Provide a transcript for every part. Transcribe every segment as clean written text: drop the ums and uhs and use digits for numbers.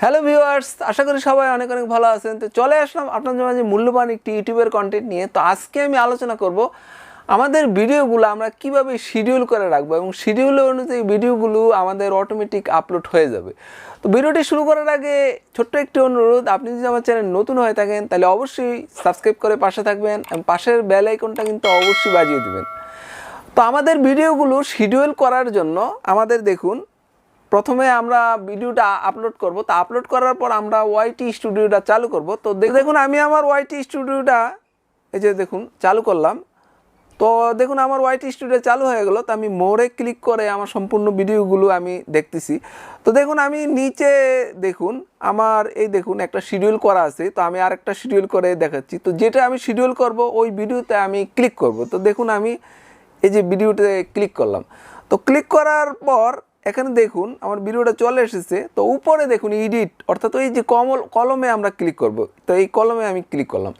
Hello viewers, আশা করি সবাই অনেক অনেক ভালো আছেন। তো চলে আসলাম আপনাদের মাঝে মূল্যবান একটি ইউটিউবের কন্টেন্ট নিয়ে। তো আজকে আমি আলোচনা করব আমাদের ভিডিওগুলো আমরা কিভাবে শিডিউল করে রাখবো এবং শিডিউল অনুযায়ী ভিডিওগুলো আমাদের অটোমেটিক আপলোড হয়ে যাবে। তো ভিডিওটি শুরু করার আগে ছোট্ট একটি অনুরোধ, আপনি যদি আমার চ্যানেল নতুন হয়ে থাকেন তাহলে অবশ্যই সাবস্ক্রাইব করে পাশে থাকবেন এবং পাশের বেল আইকনটা কিন্তু অবশ্যই বাজিয়ে দিবেন। তো আমাদের ভিডিওগুলো শিডিউল করার জন্য আমাদের দেখুন, প্রথমে আমরা ভিডিওটা আপলোড করব। তো আপলোড করার পর আমরা ওয়াইটি স্টুডিওটা চালু করব। তো দেখুন আমি আমার ওয়াইটি স্টুডিওটা এই যে দেখুন চালু করলাম। তো দেখুন আমার ওয়াইটি স্টুডিও চালু হয়ে গেল। তো আমি মোরে ক্লিক করে আমার সম্পূর্ণ ভিডিওগুলো আমি দেখতেছি। তো দেখুন আমি নিচে দেখুন আমার এই দেখুন একটা শিডিউল করা আছে। তো আমি আরেকটা শিডিউল করে দেখাচ্ছি। তো যেটা আমি শিডিউল করব ওই ভিডিওতে আমি ক্লিক করব। তো দেখুন আমি এই যে ভিডিওতে ক্লিক করলাম। তো ক্লিক করার পর এখানে দেখুন আমার ভিডিওটা চলে এসেছে। তো উপরে দেখুন এডিট, অর্থাৎ এই যে কলমে আমরা ক্লিক করব। তো এই কলমে আমি ক্লিক করলাম।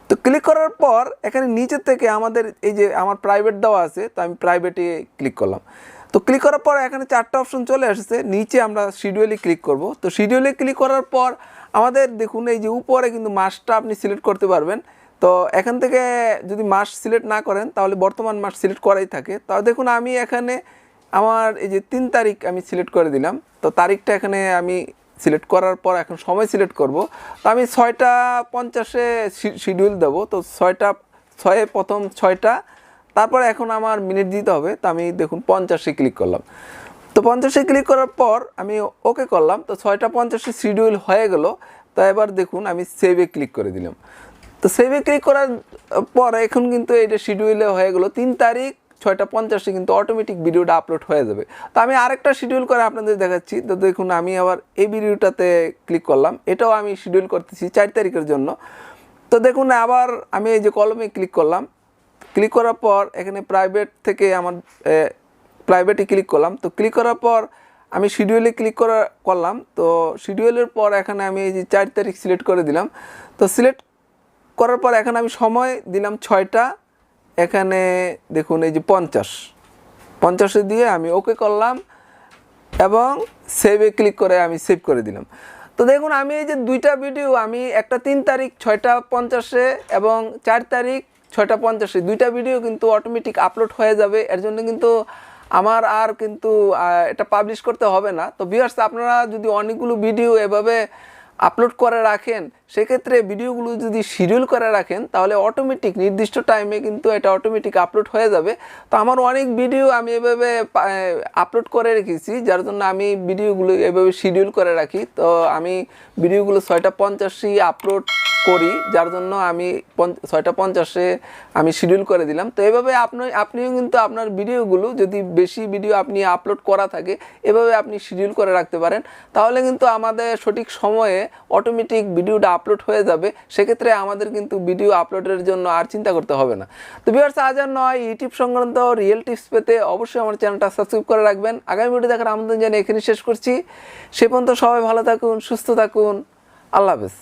তো ক্লিক করার পর এখানে নিচের থেকে আমাদের এই যে আমার প্রাইভেট দেওয়া আছে, তো আমি প্রাইভেটে ক্লিক করলাম। তো ক্লিক করার পর এখানে চারটা অপশন চলে এসেছে। নিচে আমরা শিডিউলে ক্লিক করব। তো শিডিউলে ক্লিক করার পর আমাদের দেখুন এই যে উপরে কিন্তু মাসটা আপনি সিলেক্ট করতে পারবেন। তো এখান থেকে যদি মাস সিলেক্ট না করেন তাহলে বর্তমান মাস সিলেক্ট করাই থাকে। তো দেখুন আমি এখানে আমার এই যে 3 তারিখ আমি সিলেক্ট করে দিলাম। তো তারিখটা এখানে আমি সিলেক্ট করার পর এখন সময় সিলেক্ট করব। তো আমি 6:50-এ শিডিউল দেবো। তো 6 প্রথম 6টা, তারপর এখন আমার মিনিট দিতে হবে। তো আমি দেখুন 50-এ ক্লিক করলাম। তো 50-এ ক্লিক করার পর আমি ওকে করলাম। তো 6:50-এ শিডিউল হয়ে গেল। তো এবার দেখুন আমি সেভে ক্লিক করে দিলাম। তো সেভে ক্লিক করার পর এখন কিন্তু এটা শিডিউলে হয়ে গেল 3 তারিখ 6:50-এ কিন্তু অটোমেটিক ভিডিওটা আপলোড হয়ে যাবে। তো আমি আরেকটা শিডিউল করে আপনাদের দেখাচ্ছি। তো দেখুন আমি আবার এই ভিডিওটাতে ক্লিক করলাম। এটাও আমি শিডিউল করতেছি 4 তারিখের জন্য। তো দেখুন আবার আমি এই যে কলমে ক্লিক করলাম। ক্লিক করার পর এখানে প্রাইভেট থেকে আমার প্রাইভেটে ক্লিক করলাম। তো ক্লিক করার পর আমি শিডিউলে ক্লিক করলাম। তো শিডিউলের পর এখানে আমি এই যে 4 তারিখ সিলেক্ট করে দিলাম। তো সিলেক্ট করার পর এখানে আমি সময় দিলাম 6টা, এখানে দেখুন এই যে 50-এ দিয়ে আমি ওকে করলাম এবং সেভে ক্লিক করে আমি সেভ করে দিলাম। তো দেখুন আমি এই যে দুইটা ভিডিও, আমি একটা 3 তারিখ 6:50-এ এবং 4 তারিখ 6:50-এ দুইটা ভিডিও কিন্তু অটোমেটিক আপলোড হয়ে যাবে। এর জন্য কিন্তু আমার আর কিন্তু এটা পাবলিশ করতে হবে না। তো ভিউয়ার্স, আপনারা যদি অনেকগুলো ভিডিও এভাবে আপলোড করে রাখেন, সেক্ষেত্রে ভিডিওগুলো যদি শিডিউল করে রাখেন তাহলে অটোমেটিক নির্দিষ্ট টাইমে কিন্তু এটা অটোমেটিক আপলোড হয়ে যাবে। তো আমার অনেক ভিডিও আমি এভাবে আপলোড করে রেখেছি, যার জন্য আমি ভিডিওগুলো এভাবে শিডিউল করে রাখি। তো আমি ভিডিওগুলো 6:50-এই আপলোড করি, যার জন্য আমি 6:50-এ আমি শিডিউল করে দিলাম। তো এভাবে আপনিও কিন্তু আপনার ভিডিওগুলো যদি বেশি ভিডিও আপনি আপলোড করা থাকে এভাবে আপনি শিডিউল করে রাখতে পারেন। তাহলে কিন্তু আমাদের সঠিক সময়ে অটোমেটিক ভিডিওটা আপলোড হয়ে যাবে। সেক্ষেত্রে আমাদের কিন্তু ভিডিও আপলোডের জন্য আর চিন্তা করতে হবে না। তো ভিউয়ার্স, আজ আর নয়, ইউটিউব সংক্রান্ত রিয়েল টিপস পেতে অবশ্যই আমার চ্যানেলটা সাবস্ক্রাইব করে রাখবেন। আগামী ভিডিও দেখার আমন্ত্রণ জানিয়ে এখানে শেষ করছি। সে পর্যন্ত সবাই ভালো থাকুন, সুস্থ থাকুন। আল্লাহ হাফেজ।